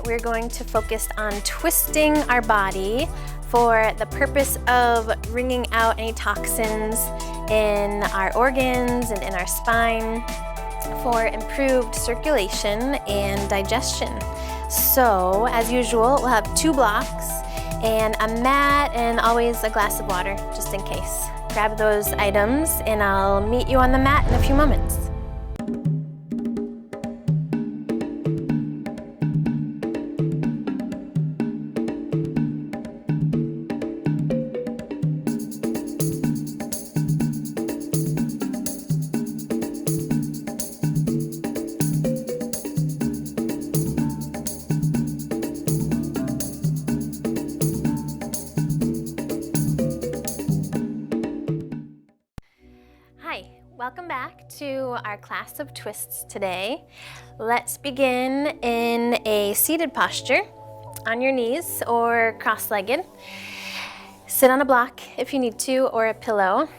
we're going to focus on twisting our body for the purpose of wringing out any toxins in our organs and in our spine for improved circulation and digestion. So, as usual, we'll have 2 blocks and a mat and always a glass of water, just in case. Grab those items and I'll meet you on the mat in a few moments. Welcome back to our class of twists today. Let's begin in a seated posture on your knees or cross-legged. Sit on a block if you need to, or a pillow.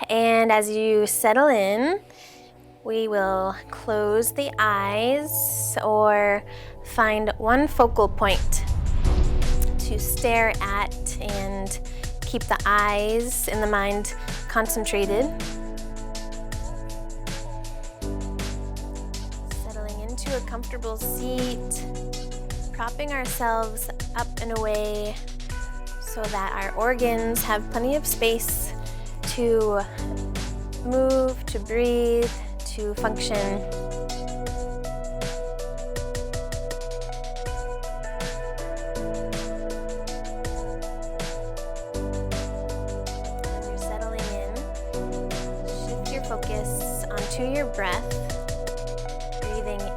And as you settle in, we will close the eyes or find one focal point to stare at and keep the eyes and the mind concentrated. A comfortable seat, propping ourselves up and away so that our organs have plenty of space to move, to breathe, to function. As you're settling in, shift your focus onto your breath.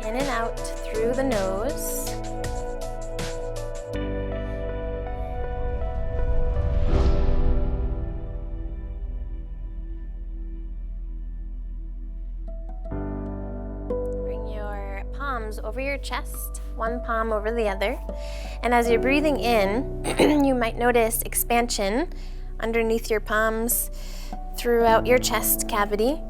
In and out through the nose. Bring your palms over your chest, one palm over the other. And as you're breathing in, you might notice expansion underneath your palms throughout your chest cavity.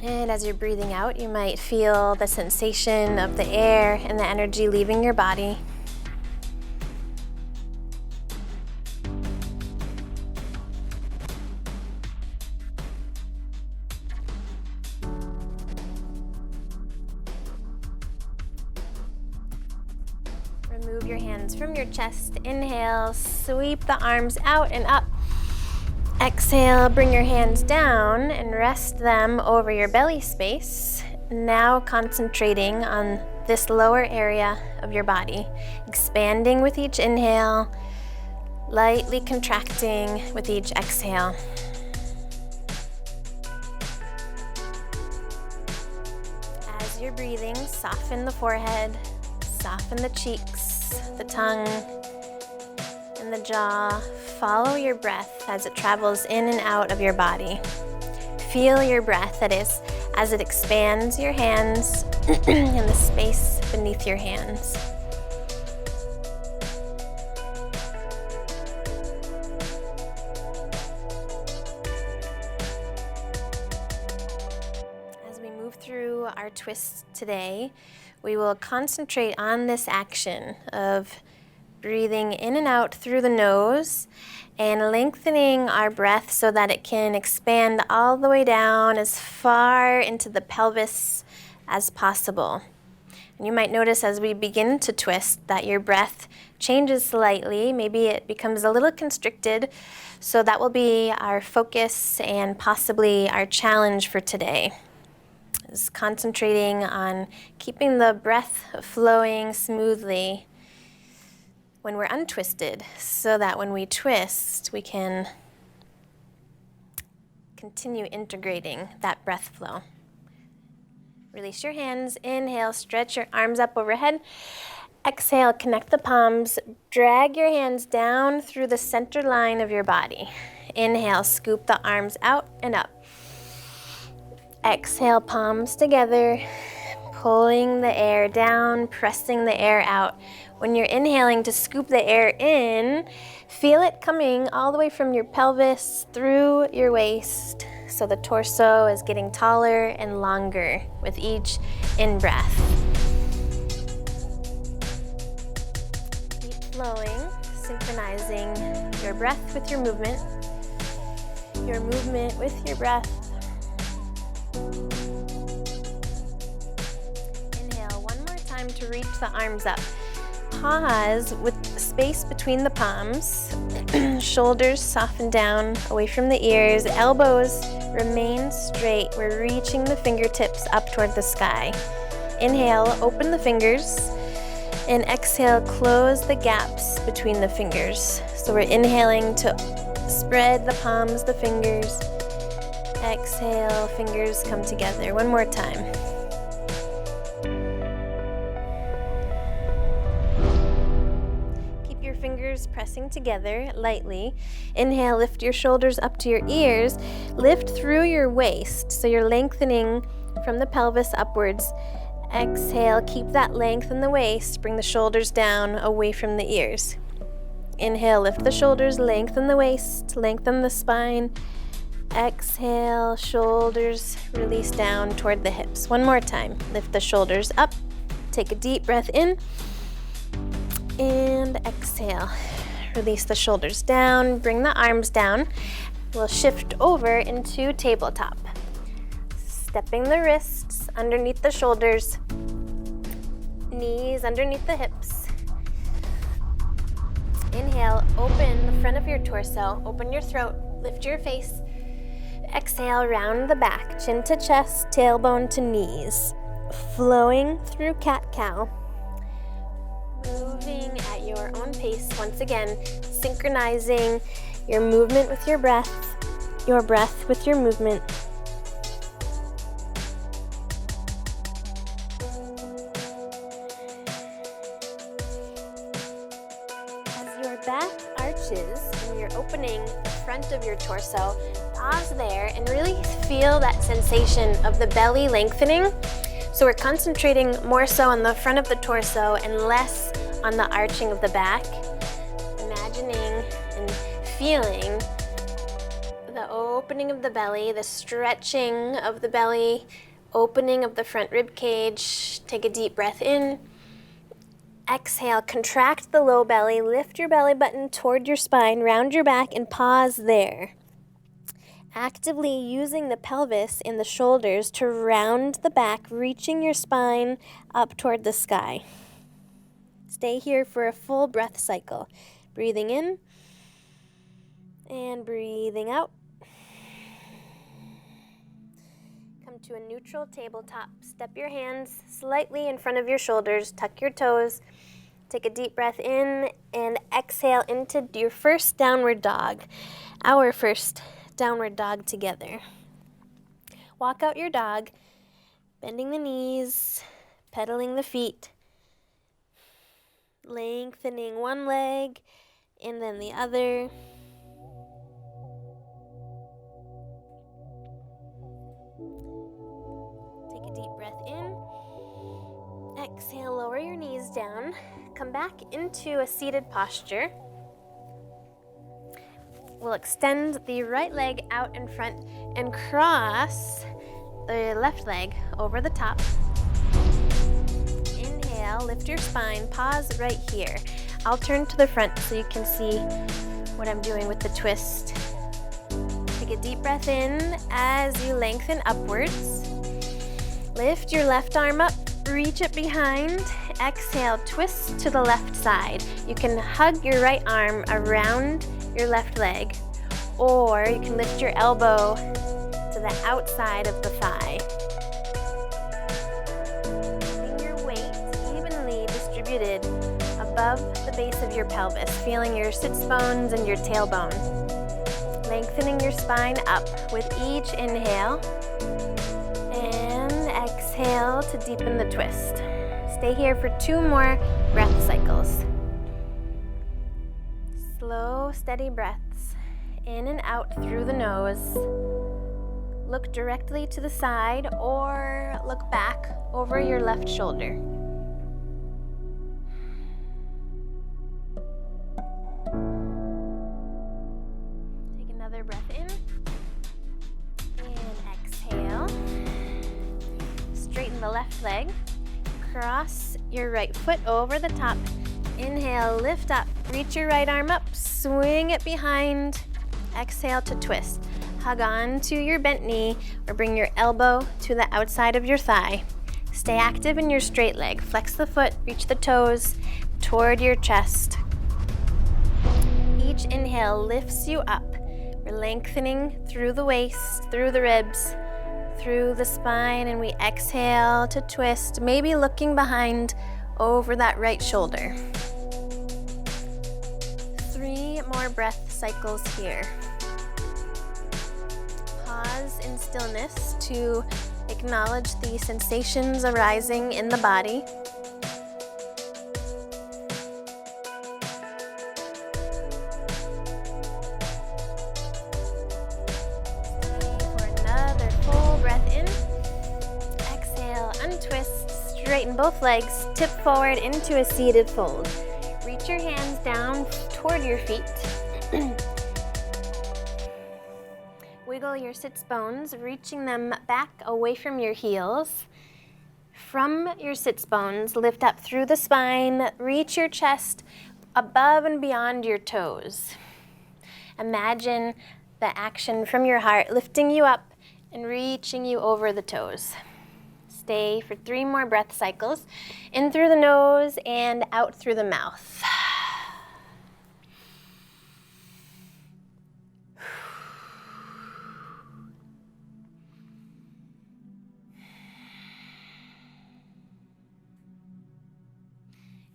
And as you're breathing out, you might feel the sensation of the air and the energy leaving your body. Remove your hands from your chest. Inhale, sweep the arms out and up. Exhale, bring your hands down and rest them over your belly space. Now concentrating on this lower area of your body, expanding with each inhale, lightly contracting with each exhale. As you're breathing, soften the forehead, soften the cheeks, the tongue, and the jaw. Follow your breath as it travels in and out of your body. Feel your breath, that is, as it expands your hands and the space beneath your hands. As we move through our twists today, we will concentrate on this action of breathing in and out through the nose and lengthening our breath so that it can expand all the way down as far into the pelvis as possible. And you might notice as we begin to twist that your breath changes slightly. Maybe it becomes a little constricted. So that will be our focus and possibly our challenge for today, is concentrating on keeping the breath flowing smoothly when we're untwisted, so that when we twist, we can continue integrating that breath flow. Release your hands, inhale, stretch your arms up overhead. Exhale, connect the palms, drag your hands down through the center line of your body. Inhale, scoop the arms out and up. Exhale, palms together, pulling the air down, pressing the air out. When you're inhaling to scoop the air in, feel it coming all the way from your pelvis through your waist. So the torso is getting taller and longer with each in-breath. flowing, synchronizing your breath with your movement with your breath. Inhale one more time to reach the arms up. Pause with space between the palms. Shoulders soften down away from the ears. Elbows remain straight. We're reaching the fingertips up toward the sky. Inhale, open the fingers. And exhale, close the gaps between the fingers. So we're inhaling to spread the palms, the fingers. Exhale, fingers come together. One more time. Keep your fingers pressing together lightly. Inhale, lift your shoulders up to your ears. Lift through your waist, so you're lengthening from the pelvis upwards. Exhale, keep that length in the waist. Bring the shoulders down away from the ears. Inhale, lift the shoulders, lengthen the waist, lengthen the spine. Exhale, shoulders release down toward the hips. One more time. Lift the shoulders up. Take a deep breath in. And exhale. Release the shoulders down. Bring the arms down. We'll shift over into tabletop. Stepping the wrists underneath the shoulders, knees underneath the hips. Inhale, open the front of your torso, open your throat, lift your face. Exhale, round the back, chin to chest, tailbone to knees. Flowing through cat-cow. Moving at your own pace, once again, synchronizing your movement with your breath with your movement. Back arches and you're opening the front of your torso. Pause there and really feel that sensation of the belly lengthening. So we're concentrating more so on the front of the torso and less on the arching of the back. Imagining and feeling the opening of the belly, the stretching of the belly, opening of the front rib cage. Take a deep breath in. Exhale, contract the low belly, lift your belly button toward your spine, round your back, and pause there. Actively using the pelvis and the shoulders to round the back, reaching your spine up toward the sky. Stay here for a full breath cycle. Breathing in and breathing out. Come to a neutral tabletop. Step your hands slightly in front of your shoulders. Tuck your toes. Take a deep breath in and exhale into your first downward dog. Our first downward dog together. Walk out your dog, bending the knees, pedaling the feet, lengthening one leg and then the other. Take a deep breath in. Exhale, lower your knees down. Come back into a seated posture. We'll extend the right leg out in front and cross the left leg over the top. Inhale, lift your spine, pause right here. I'll turn to the front so you can see what I'm doing with the twist. Take a deep breath in as you lengthen upwards. Lift your left arm up, reach it behind. Exhale, twist to the left side. You can hug your right arm around your left leg, or you can lift your elbow to the outside of the thigh. Keeping your weight evenly distributed above the base of your pelvis, feeling your sits bones and your tailbone. Lengthening your spine up with each inhale, and exhale to deepen the twist. Stay here for 2 more breath cycles. Slow, steady breaths in and out through the nose. Look directly to the side or look back over your left shoulder. Take another breath in and exhale. Straighten the left leg. Cross your right foot over the top Inhale, lift up, reach your right arm up, swing it behind. Exhale to twist. Hug on to your bent knee or bring your elbow to the outside of your thigh. Stay active in your straight leg. Flex the foot, reach the toes toward your chest. Each inhale lifts you up. We're lengthening through the waist, through the ribs, through the spine, and we exhale to twist, maybe looking behind over that right shoulder. 3 more breath cycles here. Pause in stillness to acknowledge the sensations arising in the body. Straighten both legs, tip forward into a seated fold. Reach your hands down toward your feet. Wiggle your sits bones, reaching them back away from your heels. From your sits bones, lift up through the spine, reach your chest above and beyond your toes. Imagine the action from your heart lifting you up and reaching you over the toes. Stay for 3 more breath cycles, in through the nose and out through the mouth.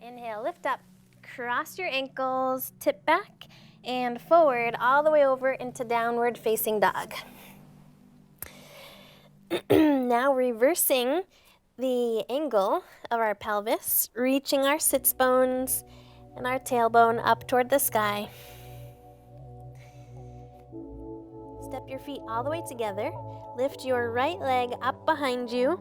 Inhale, lift up, cross your ankles, tip back and forward all the way over into downward facing dog. Now reversing the angle of our pelvis, reaching our sits bones and our tailbone up toward the sky. Step your feet all the way together. Lift your right leg up behind you.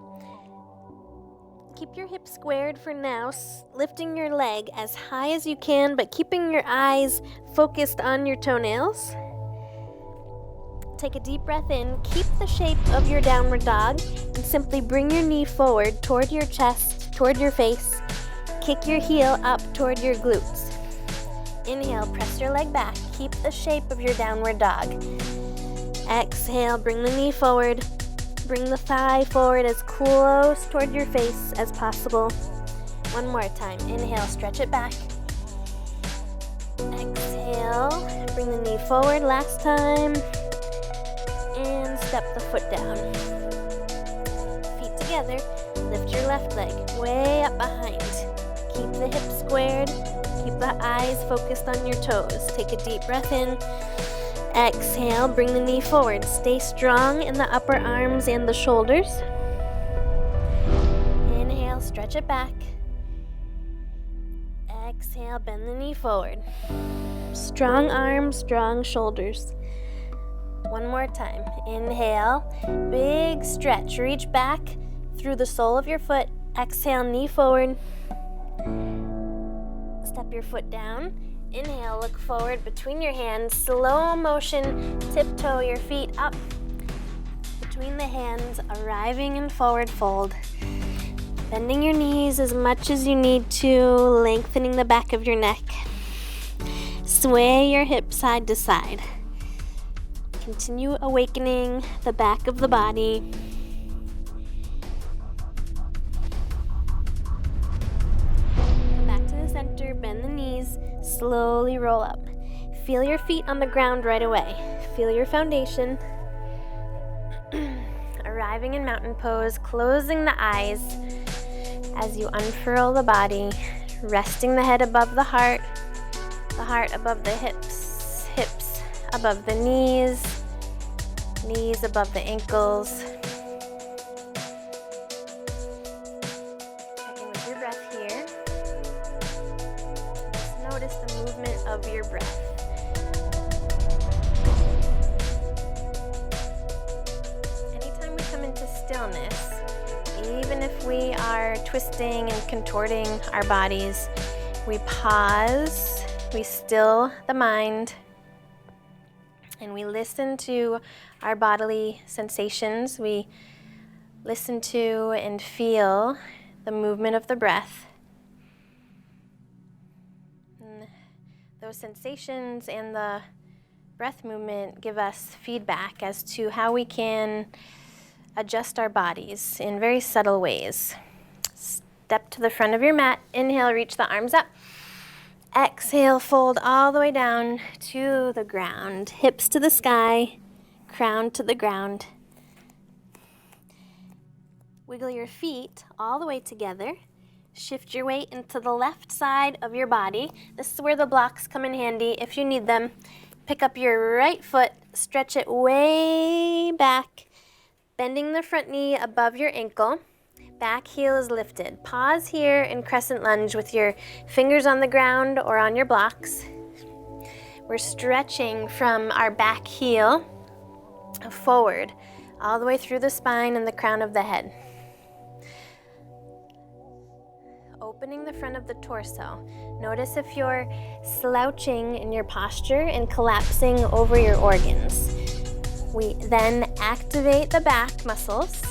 Keep your hips squared for now, lifting your leg as high as you can, but keeping your eyes focused on your toenails. Take a deep breath in, keep the shape of your downward dog, and simply bring your knee forward toward your chest, toward your face. Kick your heel up toward your glutes. Inhale, press your leg back, keep the shape of your downward dog. Exhale, bring the knee forward. Bring the thigh forward as close toward your face as possible. One more time. Inhale, stretch it back. Exhale, bring the knee forward last time. And step the foot down. Feet together. Lift your left leg way up behind. Keep the hips squared. Keep the eyes focused on your toes. Take a deep breath in. Exhale, bring the knee forward. Stay strong in the upper arms and the shoulders. Inhale, stretch it back. Exhale, bend the knee forward. Strong arms, strong shoulders. One more time. Inhale, big stretch. Reach back through the sole of your foot. Exhale, knee forward. Step your foot down. Inhale, look forward between your hands. Slow motion, tiptoe your feet up between the hands, arriving in forward fold. Bending your knees as much as you need to, lengthening the back of your neck. Sway your hips side to side. Continue awakening the back of the body. Come back to the center, bend the knees, slowly roll up. Feel your feet on the ground right away. Feel your foundation. Arriving in mountain pose, closing the eyes as you unfurl the body, resting the head above the heart above the hips, hips above the knees, knees above the ankles. Check in with your breath here. Just notice the movement of your breath. Anytime we come into stillness, even if we are twisting and contorting our bodies, we pause, we still the mind, and we listen to our bodily sensations. We listen to and feel the movement of the breath. And those sensations and the breath movement give us feedback as to how we can adjust our bodies in very subtle ways. Step to the front of your mat. Inhale, reach the arms up. Exhale, fold all the way down to the ground. Hips to the sky, crown to the ground. Wiggle your feet all the way together. Shift your weight into the left side of your body. This is where the blocks come in handy if you need them. Pick up your right foot, stretch it way back, bending the front knee above your ankle. Back heel is lifted. Pause here in Crescent Lunge with your fingers on the ground or on your blocks. We're stretching from our back heel forward, all the way through the spine and the crown of the head. Opening the front of the torso. Notice if you're slouching in your posture and collapsing over your organs. We then activate the back muscles.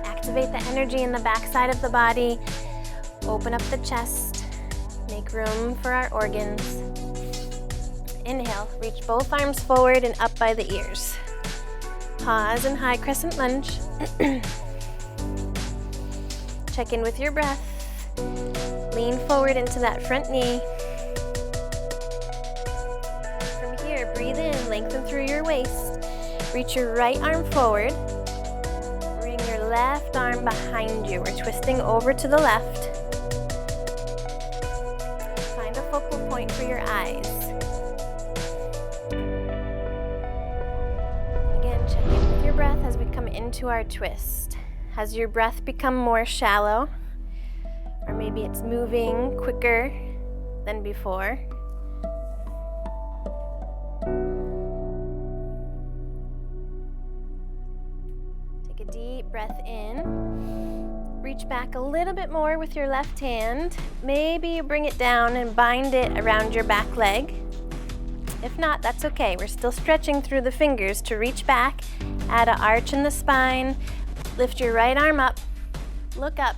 Activate the energy in the back side of the body. Open up the chest. Make room for our organs. Inhale, reach both arms forward and up by the ears. Pause in high crescent lunge. Check in with your breath. Lean forward into that front knee. From here, breathe in, lengthen through your waist. Reach your right arm forward. Bring your left arm behind you. We're twisting over to the left. Find a focal point for your eyes. Again, check in with your breath as we come into our twist. Has your breath become more shallow? Or maybe it's moving quicker than before. Take a deep breath in. Reach back a little bit more with your left hand. Maybe you bring it down and bind it around your back leg. If not, that's okay. We're still stretching through the fingers to reach back. Add an arch in the spine. Lift your right arm up. Look up.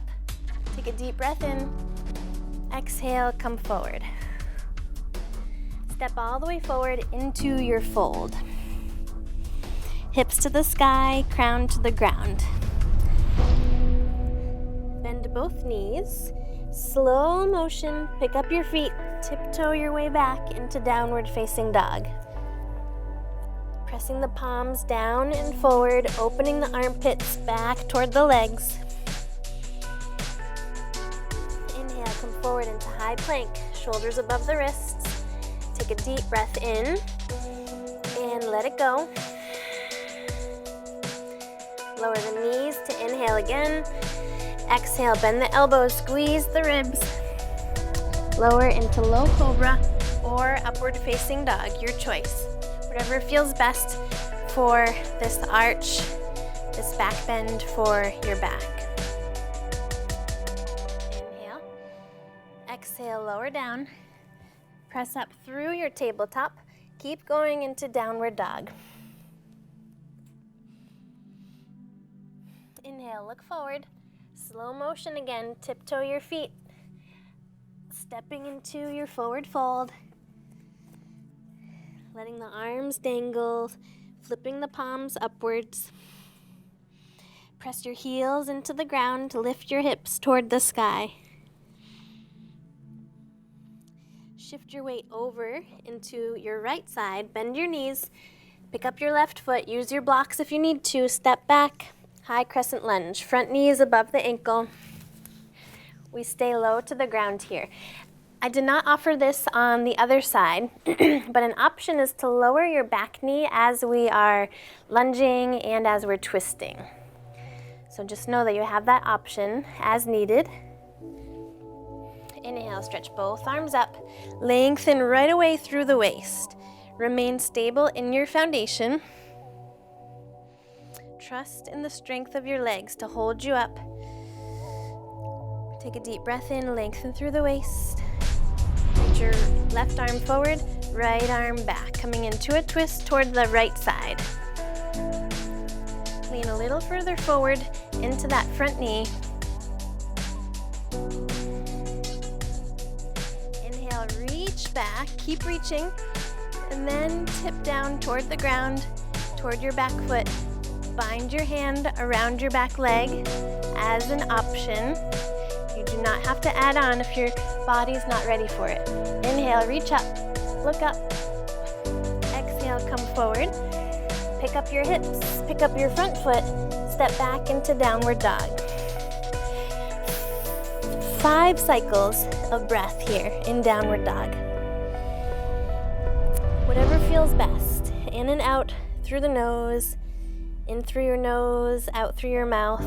Take a deep breath in. Exhale, come forward. Step all the way forward into your fold. Hips to the sky, crown to the ground. Bend both knees. Slow motion, pick up your feet, tiptoe your way back into downward facing dog. Pressing the palms down and forward, opening the armpits back toward the legs. Inhale, come forward into high plank, shoulders above the wrists. Take a deep breath in and let it go. Lower the knees to inhale again. Exhale, bend the elbows, squeeze the ribs. Lower into low cobra or upward facing dog, your choice. Whatever feels best for this arch, this back bend for your back. Inhale. Exhale, lower down. Press up through your tabletop. Keep going into downward dog. Inhale, look forward. Slow motion again, tiptoe your feet. Stepping into your forward fold. Letting the arms dangle, flipping the palms upwards. Press your heels into the ground to lift your hips toward the sky. Shift your weight over into your right side, bend your knees, pick up your left foot, use your blocks if you need to, step back, high crescent lunge, front knee is above the ankle. We stay low to the ground here. I did not offer this on the other side, but an option is to lower your back knee as we are lunging and as we're twisting. So just know that you have that option as needed. Inhale, stretch both arms up. Lengthen right away through the waist. Remain stable in your foundation. Trust in the strength of your legs to hold you up. Take a deep breath in, lengthen through the waist. Reach your left arm forward, right arm back, coming into a twist toward the right side. Lean a little further forward into that front knee. Inhale, reach back, keep reaching, and then tip down toward the ground, toward your back foot. Bind your hand around your back leg as an option. You do not have to add on if your body's not ready for it. Inhale, reach up, look up. Exhale, come forward. Pick up your hips, pick up your front foot, step back into downward dog. 5 cycles of breath here in downward dog. Whatever feels best. In and out through the nose, in through your nose, out through your mouth.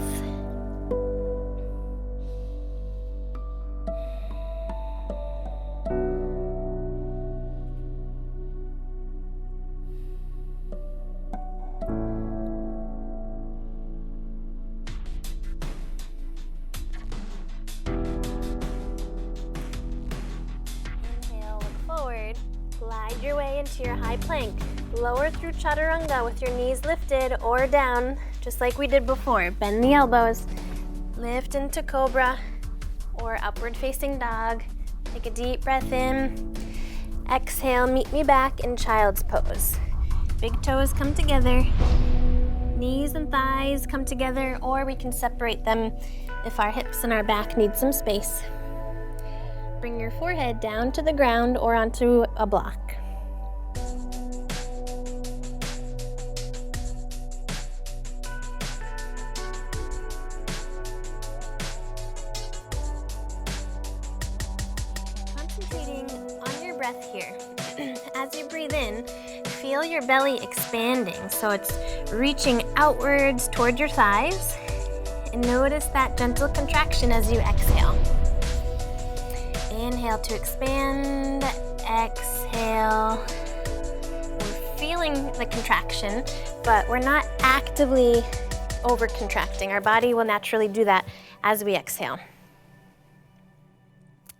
Glide your way into your high plank. Lower through chaturanga with your knees lifted or down, just like we did before. Bend the elbows. Lift into cobra or upward facing dog. Take a deep breath in. Exhale, meet me back in child's pose. Big toes come together. Knees and thighs come together, or we can separate them if our hips and our back need some space. Bring your forehead down to the ground or onto a block. Concentrating on your breath here. As you breathe in, feel your belly expanding, so it's reaching outwards toward your thighs, and notice that gentle contraction as you exhale. Inhale to expand, exhale. We're feeling the contraction, but we're not actively over-contracting. Our body will naturally do that as we exhale.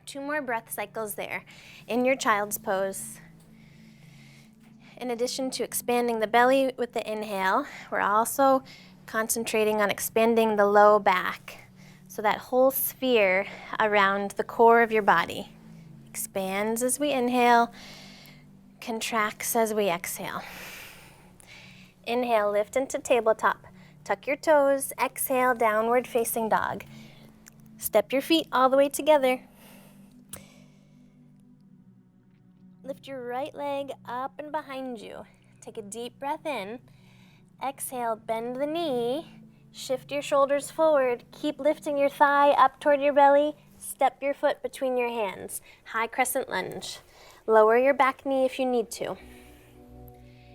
2 more breath cycles there in your child's pose. In addition to expanding the belly with the inhale, we're also concentrating on expanding the low back. So that whole sphere around the core of your body expands as we inhale, contracts as we exhale. Inhale, lift into tabletop. Tuck your toes. Exhale, downward facing dog. Step your feet all the way together. Lift your right leg up and behind you. Take a deep breath in. Exhale, bend the knee. Shift your shoulders forward. Keep lifting your thigh up toward your belly. Step your foot between your hands. High crescent lunge. Lower your back knee if you need to.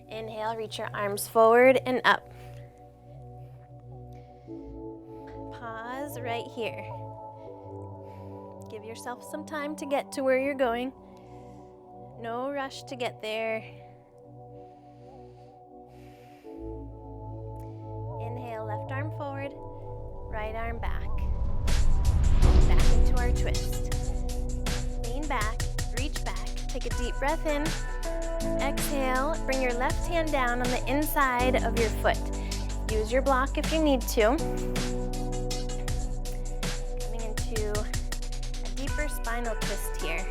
Inhale, reach your arms forward and up. Pause right here. Give yourself some time to get to where you're going. No rush to get there. Inhale, left arm forward, right arm back. Back into our twist. Lean back, reach back, take a deep breath in. Exhale, bring your left hand down on the inside of your foot. Use your block if you need to. Coming into a deeper spinal twist here.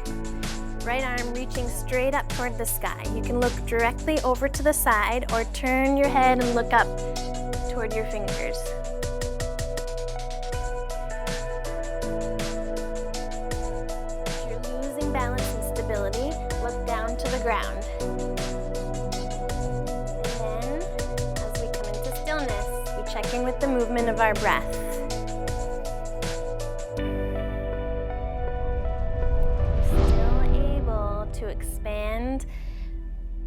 Right arm reaching straight up toward the sky. You can look directly over to the side or turn your head and look up toward your fingers. If you're losing balance and stability, look down to the ground. And then, as we come into stillness, we check in with the movement of our breath. To expand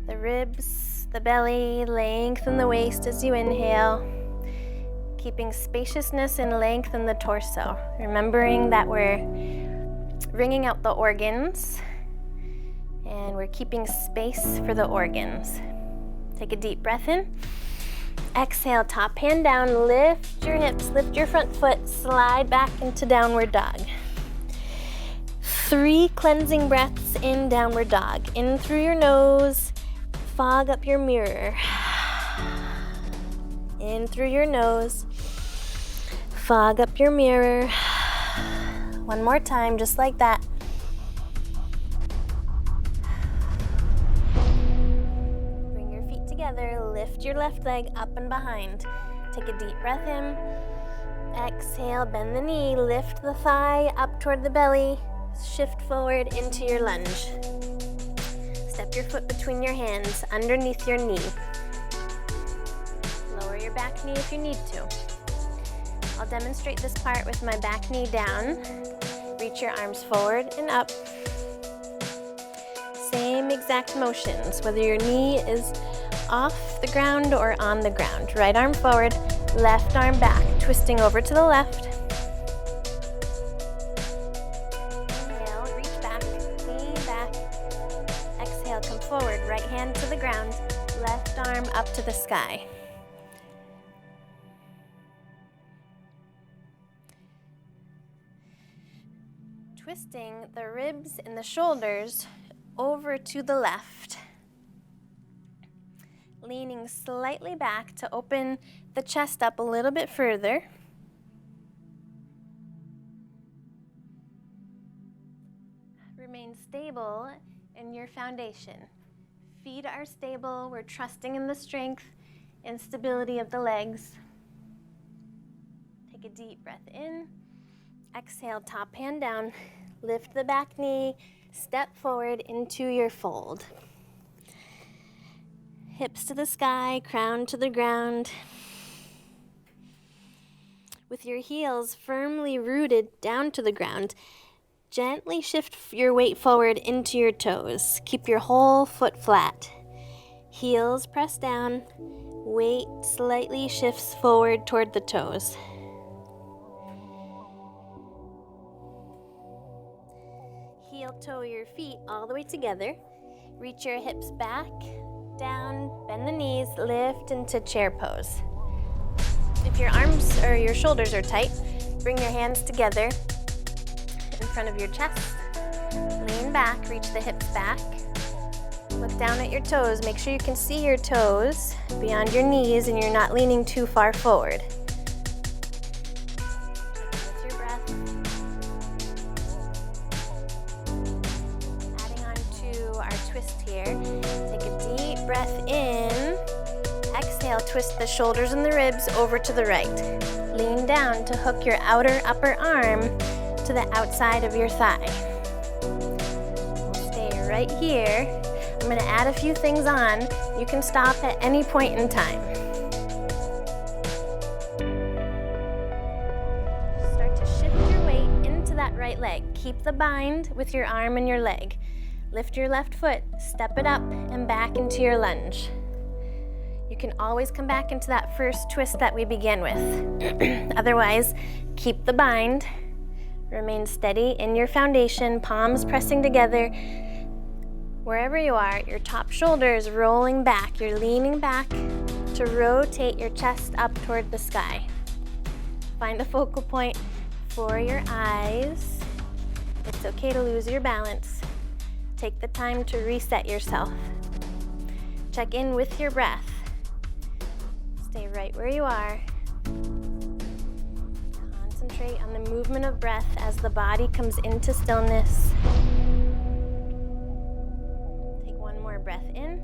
the ribs, the belly, lengthen the waist as you inhale, keeping spaciousness and length in the torso, remembering that we're wringing out the organs and we're keeping space for the organs. Take a deep breath in. Exhale, top hand down, lift your hips, lift your front foot, slide back into downward dog. 3 cleansing breaths in downward dog. In through your nose, fog up your mirror. In through your nose, fog up your mirror. One more time, just like that. together, lift your left leg up and behind. Take a deep breath in. Exhale, bend the knee, lift the thigh up toward the belly. Shift forward into your lunge. Step your foot between your hands, underneath your knee. Lower your back knee if you need to. I'll demonstrate this part with my back knee down. Reach your arms forward and up. Same exact motions, whether your knee is off the ground or on the ground. Right arm forward, left arm back, twisting over to the left. Inhale, reach back, lean back. Exhale, come forward, right hand to the ground, left arm up to the sky. Twisting the ribs and the shoulders over to the left. Leaning slightly back to open the chest up a little bit further. Remain stable in your foundation. Feet are stable. We're trusting in the strength and stability of the legs. Take a deep breath in. Exhale, top hand down. Lift the back knee. Step forward into your fold. Hips to the sky, crown to the ground. With your heels firmly rooted down to the ground, gently shift your weight forward into your toes. Keep your whole foot flat. Heels press down. Weight slightly shifts forward toward the toes. Heel toe your feet all the way together. Reach your hips back, down, bend the knees, lift into chair pose. If your arms or your shoulders are tight, bring your hands together in front of your chest. Lean back, reach the hips back. Look down at your toes. Make sure you can see your toes beyond your knees and you're not leaning too far forward. With your breath. Adding on to our twist here. Take a deep breath in. Exhale, twist the shoulders and the ribs over to the right. Lean down to hook your outer upper arm to the outside of your thigh. We'll stay right here. I'm going to add a few things on. You can stop at any point in time. Start to shift your weight into that right leg. Keep the bind with your arm and your leg. Lift your left foot, step it up and back into your lunge. You can always come back into that first twist that we began with. Otherwise, keep the bind. Remain steady in your foundation, palms pressing together. Wherever you are, your top shoulder is rolling back. You're leaning back to rotate your chest up toward the sky. Find a focal point for your eyes. It's okay to lose your balance. Take the time to reset yourself. Check in with your breath. Stay right where you are. Concentrate on the movement of breath as the body comes into stillness. Take one more breath in.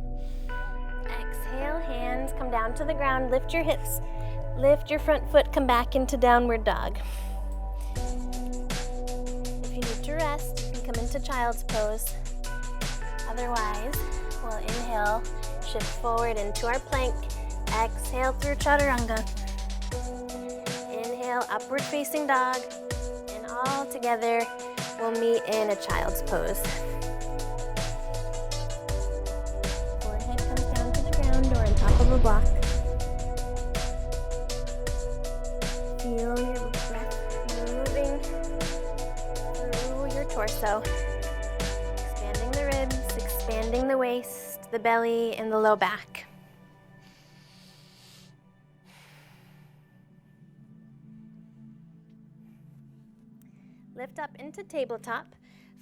Exhale, hands come down to the ground. Lift your hips. Lift your front foot, come back into downward dog. If you need to rest, you can come into child's pose. Otherwise, we'll inhale, shift forward into our plank. Exhale through chaturanga. Inhale, upward facing dog. And all together, we'll meet in a child's pose. Forehead comes down to the ground or on top of a block. Feel your breath moving through your torso. Expanding the ribs, expanding the waist, the belly, and the low back. Lift up into tabletop.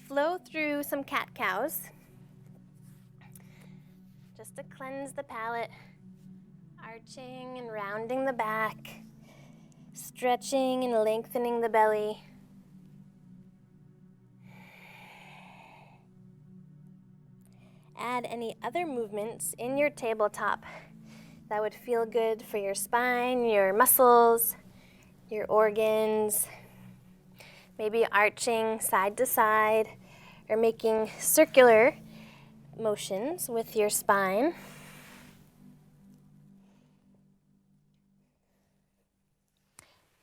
Flow through some cat-cows. Just to cleanse the palate. Arching and rounding the back. Stretching and lengthening the belly. Add any other movements in your tabletop that would feel good for your spine, your muscles, your organs. Maybe arching side to side or making circular motions with your spine.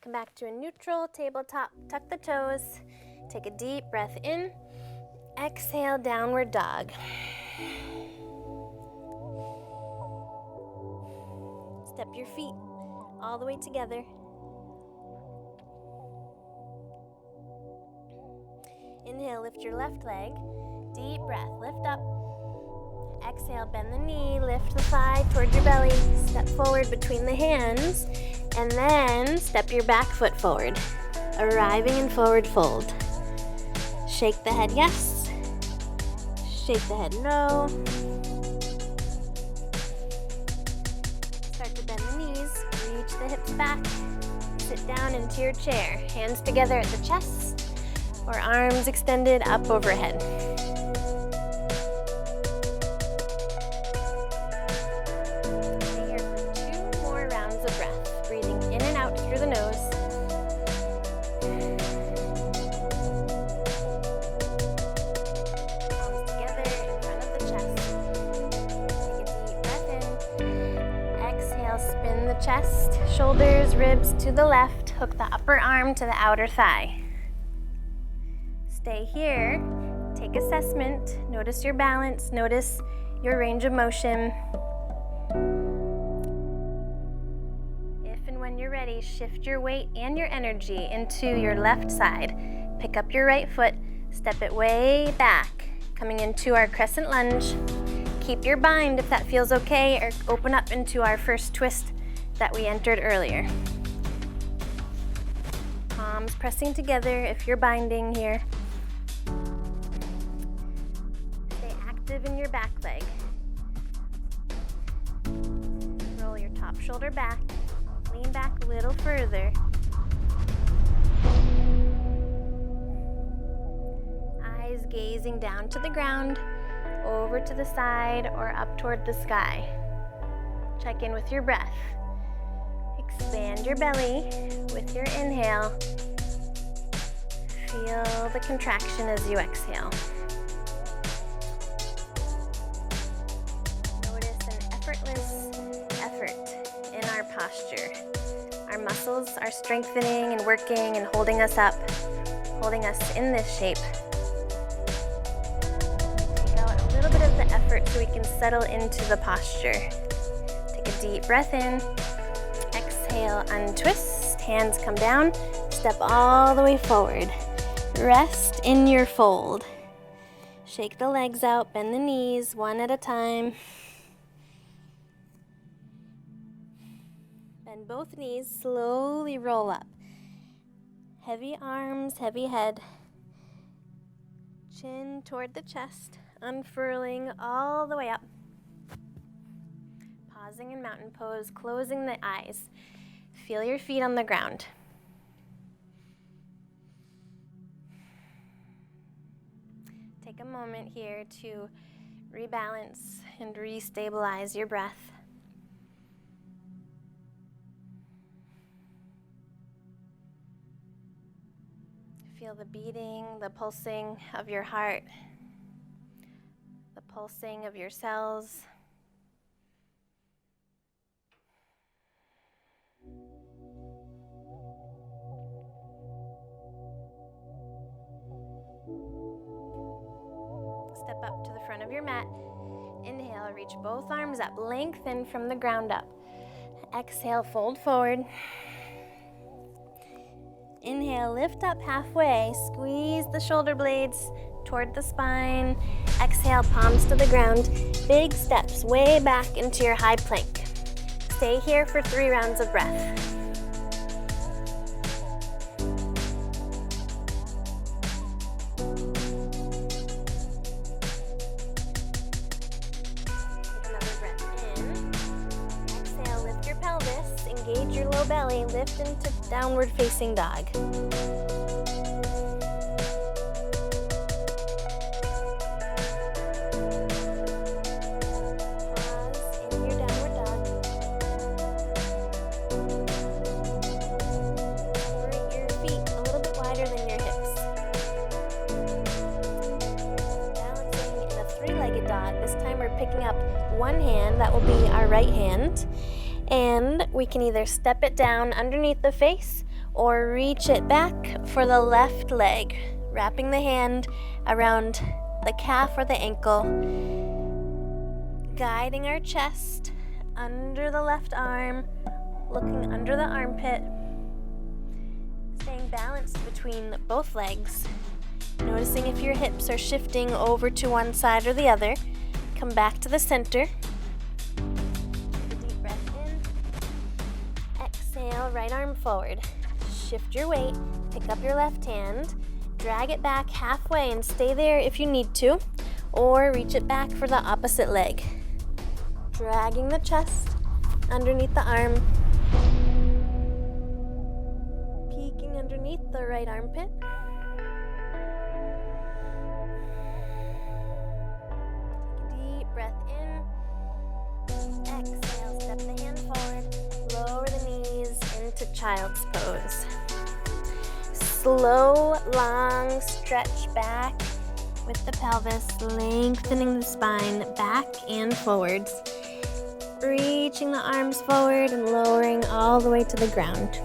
Come back to a neutral tabletop, tuck the toes, take a deep breath in, exhale, downward dog. Step your feet all the way together. Inhale, lift your left leg, deep breath, lift up. Exhale, bend the knee, lift the thigh toward your belly, step forward between the hands, and then step your back foot forward, arriving in forward fold. Shake the head yes, shake the head no. Start to bend the knees, reach the hips back, sit down into your chair, hands together at the chest or arms extended up overhead. Chest, shoulders, ribs to the left, hook the upper arm to the outer thigh. Stay here, take assessment, notice your balance, notice your range of motion. If and when you're ready, shift your weight and your energy into your left side. Pick up your right foot, step it way back, coming into our crescent lunge. Keep your bind if that feels okay, or open up into our first twist that we entered earlier. Palms pressing together if you're binding here. Stay active in your back leg. Roll your top shoulder back, lean back a little further. Eyes gazing down to the ground, over to the side, or up toward the sky. Check in with your breath. Expand your belly with your inhale. Feel the contraction as you exhale. Notice an effortless effort in our posture. Our muscles are strengthening and working and holding us up, holding us in this shape. Take out a little bit of the effort so we can settle into the posture. Take a deep breath in. Exhale, untwist, hands come down, step all the way forward. Rest in your fold. Shake the legs out, bend the knees one at a time. Bend both knees, slowly roll up. Heavy arms, heavy head. Chin toward the chest, unfurling all the way up. Pausing in mountain pose, closing the eyes. Feel your feet on the ground. Take a moment here to rebalance and restabilize your breath. Feel the beating, the pulsing of your heart, the pulsing of your cells. Step up to the front of your mat. Inhale, reach both arms up, lengthen from the ground up. Exhale, fold forward. Inhale, lift up halfway, squeeze the shoulder blades toward the spine. Exhale, palms to the ground. Big steps way back into your high plank. Stay here for 3 rounds of breath. Engage your low belly, lift into downward facing dog. Pause in your downward dog. dog. This time we're picking up one hand, that will be our right hand, and we can either step it down underneath the face or reach it back for the left leg, wrapping the hand around the calf or the ankle, guiding our chest under the left arm, looking under the armpit, staying balanced between both legs, noticing if your hips are shifting over to one side or the other. Come back to the center. Deep breath in. Exhale, right arm forward. Shift your weight, pick up your left hand, drag it back halfway and stay there if you need to, or reach it back for the opposite leg. Dragging the chest underneath the arm, peeking underneath the right armpit. Deep breath in. Exhale, step the hand forward, lower the knees into child's pose. Slow, long stretch back with the pelvis, lengthening the spine back and forwards. Reaching the arms forward and lowering all the way to the ground.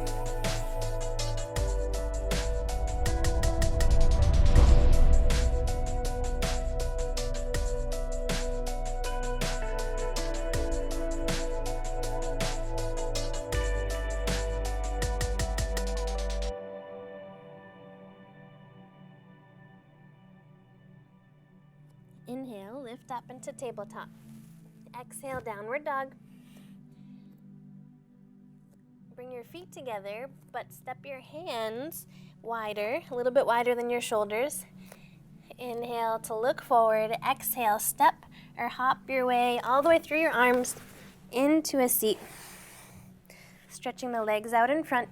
Inhale, lift up into tabletop. Exhale, downward dog. Bring your feet together, but step your hands wider, a little bit wider than your shoulders. Inhale to look forward. Exhale, step or hop your way all the way through your arms into a seat. Stretching the legs out in front,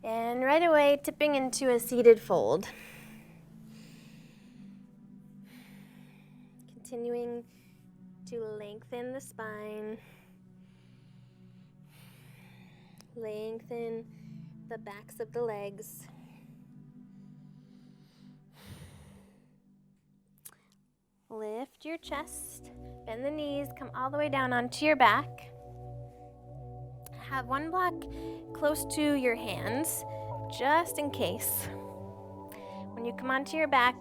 and right away tipping into a seated fold. Continuing to lengthen the spine, lengthen the backs of the legs. Lift your chest, bend the knees, come all the way down onto your back. Have one block close to your hands, just in case. When you come onto your back,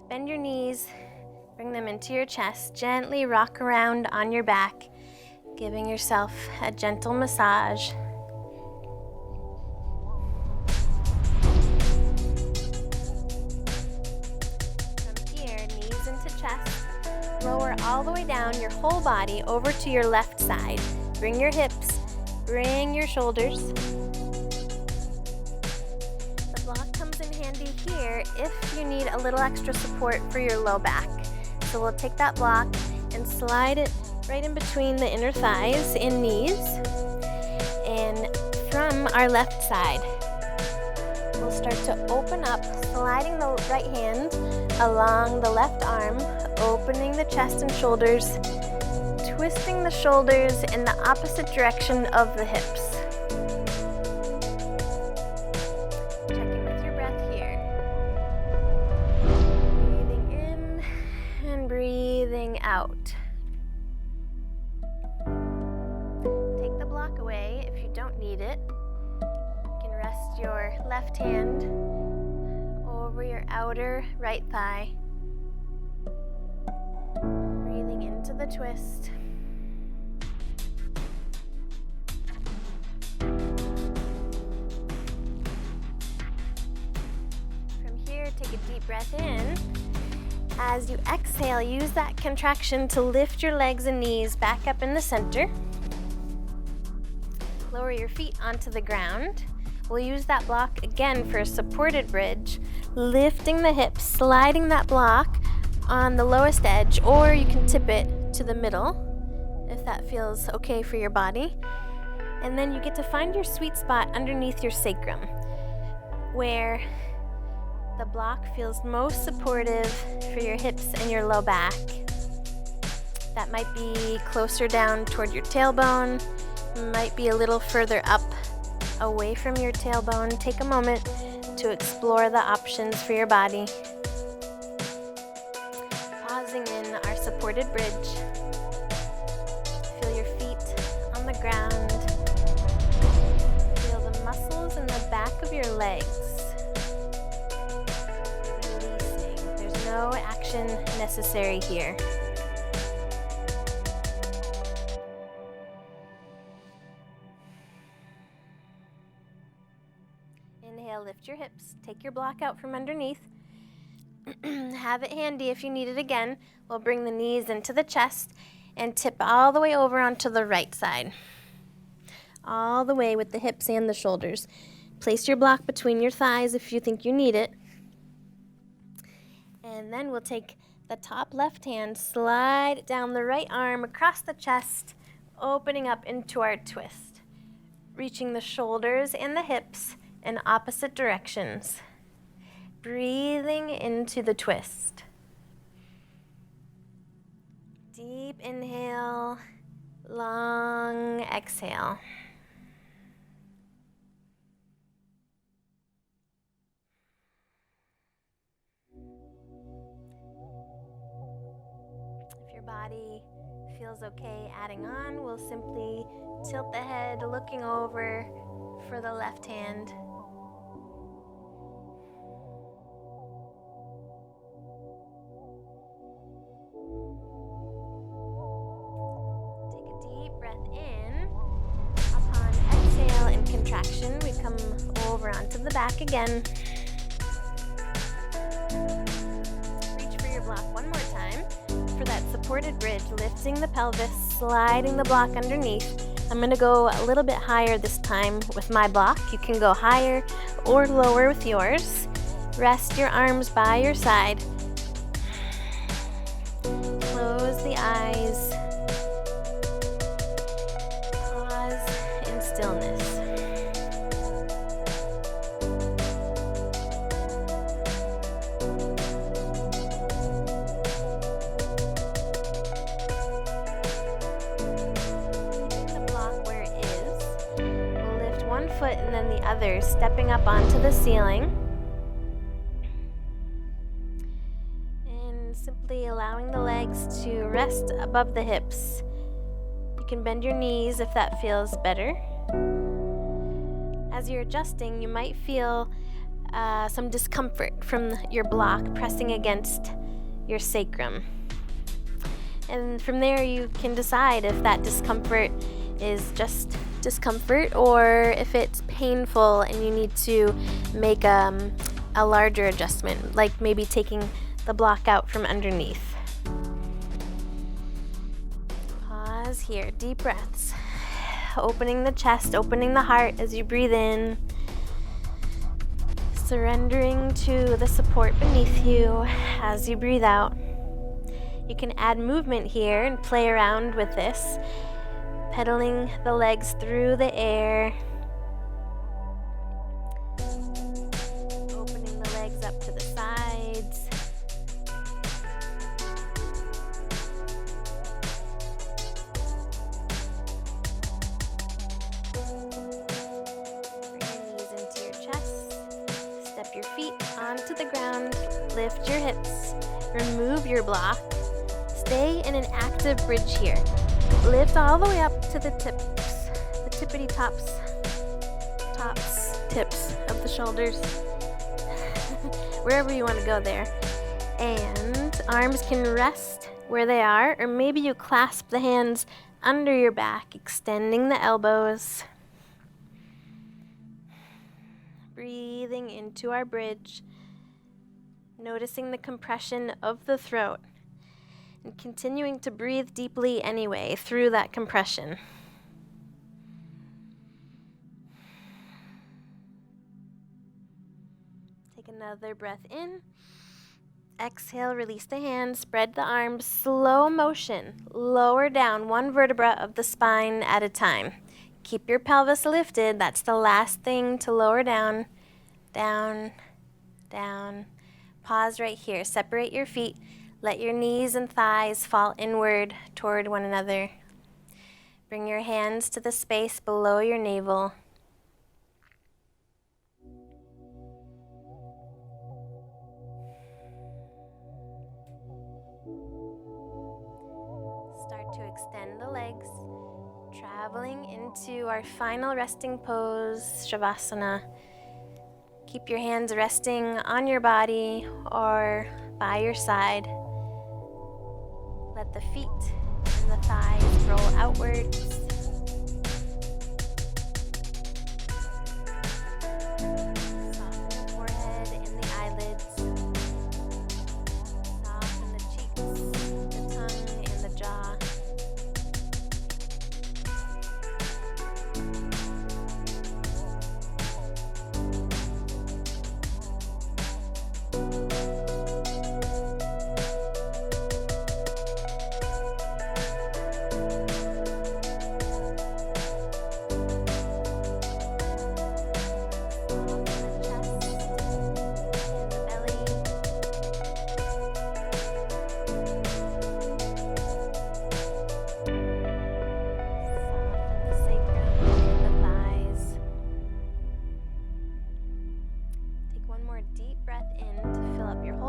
bend your knees, bring them into your chest, gently rock around on your back, giving yourself a gentle massage. From here, knees into chest, lower all the way down your whole body over to your left side. Bring your hips, bring your shoulders. The block comes in handy here if you need a little extra support for your low back. So we'll take that block and slide it right in between the inner thighs and knees. And from our left side, we'll start to open up, sliding the right hand along the left arm, opening the chest and shoulders, twisting the shoulders in the opposite direction of the hips. Checking with your breath here. Breathing in and breathing out. Take the block away if you don't need it. You can rest your left hand over your outer right thigh. Breathing into the twist. From here, take a deep breath in. As you exhale, use that contraction to lift your legs and knees back up in the center. Lower your feet onto the ground. We'll use that block again for a supported bridge, lifting the hips, sliding that block on the lowest edge, or you can tip it to the middle if that feels okay for your body. And then you get to find your sweet spot underneath your sacrum, where the block feels most supportive for your hips and your low back. That might be closer down toward your tailbone, might be a little further up away from your tailbone. Take a moment to explore the options for your body. Pausing in our supported supported bridge. Feel your feet on the ground. Feel the muscles in the back of your legs. Releasing. There's no action necessary here. Inhale, lift your hips. Take your block out from underneath. Have it handy if you need it again. We'll bring the knees into the chest and tip all the way over onto the right side. All the way with the hips and the shoulders. Place your block between your thighs if you think you need it. And then we'll take the top left hand, slide it down the right arm across the chest, opening up into our twist. Reaching the shoulders and the hips in opposite directions. Breathing into the twist. Deep inhale, long exhale. If your body feels okay adding on, we'll simply tilt the head, looking over for the left hand. In. Upon exhale and contraction, we come over onto the back again. Reach for your block one more time for that supported bridge, lifting the pelvis, sliding the block underneath. I'm going to go a little bit higher this time with my block. You can go higher or lower with yours. Rest your arms by your side. Close the eyes. Stillness. Keeping the block where it is. We'll lift one foot and then the other, stepping up onto the ceiling. And simply allowing the legs to rest above the hips. You can bend your knees if that feels better. As you're adjusting, you might feel some discomfort from your block pressing against your sacrum. And from there, you can decide if that discomfort is just discomfort or if it's painful and you need to make a larger adjustment, like maybe taking the block out from underneath. Pause here, deep breaths. Opening the chest, opening the heart as you breathe in. Surrendering to the support beneath you as you breathe out. You can add movement here and play around with this. Pedaling the legs through the air. Opening the legs up to the sides. Your feet onto the ground, lift your hips, remove your block, stay in an active bridge here. Lift all the way up to the tips, the tippity tips of the shoulders, wherever you want to go there. And arms can rest where they are, or maybe you clasp the hands under your back, extending the elbows. Breathing into our bridge, noticing the compression of the throat, and continuing to breathe deeply anyway through that compression. Take another breath in. Exhale, release the hands, spread the arms, slow motion, lower down one vertebra of the spine at a time. Keep your pelvis lifted. That's the last thing to lower down. Down, down. Pause right here. Separate your feet. Let your knees and thighs fall inward toward one another. Bring your hands to the space below your navel. to extend the legs, traveling into our final resting pose, Savasana. Keep your hands resting on your body or by your side. Let the feet and the thighs roll outwards. Soften the forehead and the eyelids. Soften the cheeks, the tongue, and the jaw.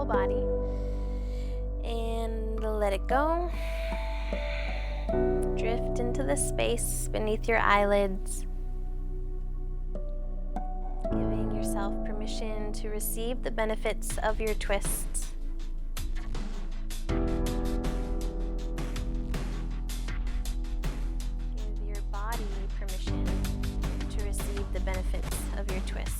Body and let it go. Drift into the space beneath your eyelids, giving yourself permission to receive the benefits of your twists. Give your body permission to receive the benefits of your twists.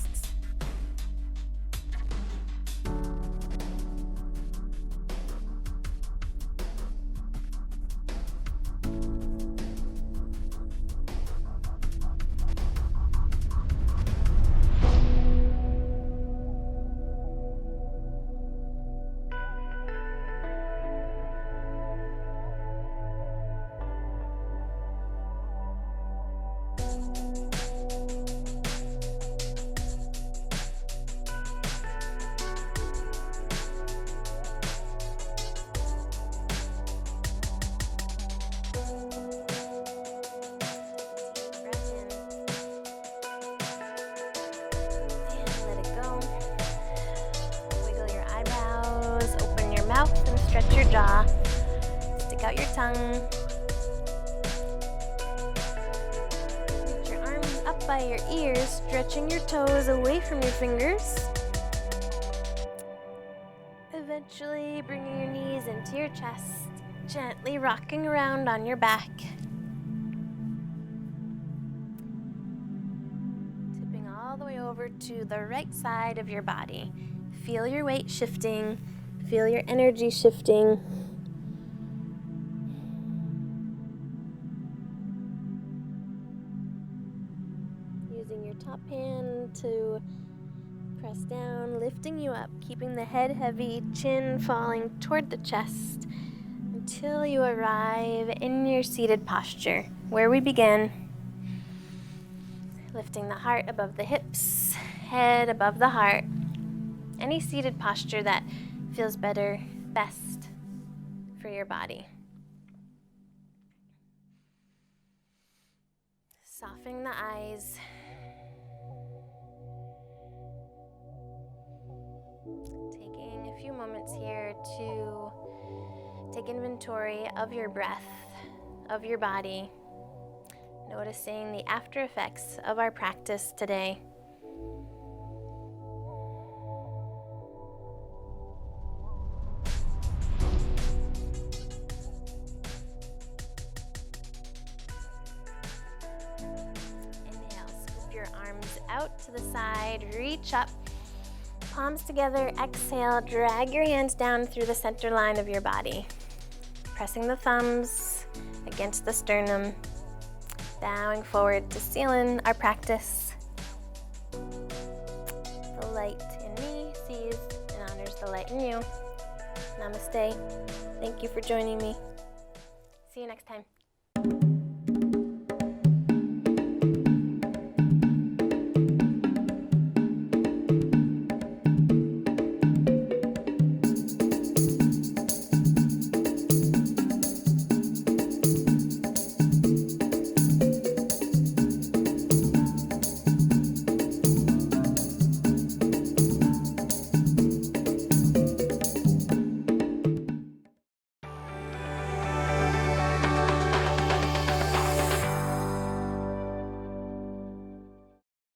Mouth and stretch your jaw. Stick out your tongue. Reach your arms up by your ears, stretching your toes away from your fingers. Eventually bringing your knees into your chest, gently rocking around on your back. Tipping all the way over to the right side of your body. Feel your weight shifting. Feel your energy shifting. Using your top hand to press down, lifting you up, keeping the head heavy, chin falling toward the chest until you arrive in your seated posture, where we begin. Lifting the heart above the hips, head above the heart. Any seated posture that feels better, best for your body. Softening the eyes. Taking a few moments here to take inventory of your breath, of your body, noticing the after effects of our practice today. Out to the side, reach up, palms together, exhale, drag your hands down through the center line of your body. Pressing the thumbs against the sternum, bowing forward to seal in our practice. The light in me sees and honors the light in you. Namaste. Thank you for joining me. See you next time.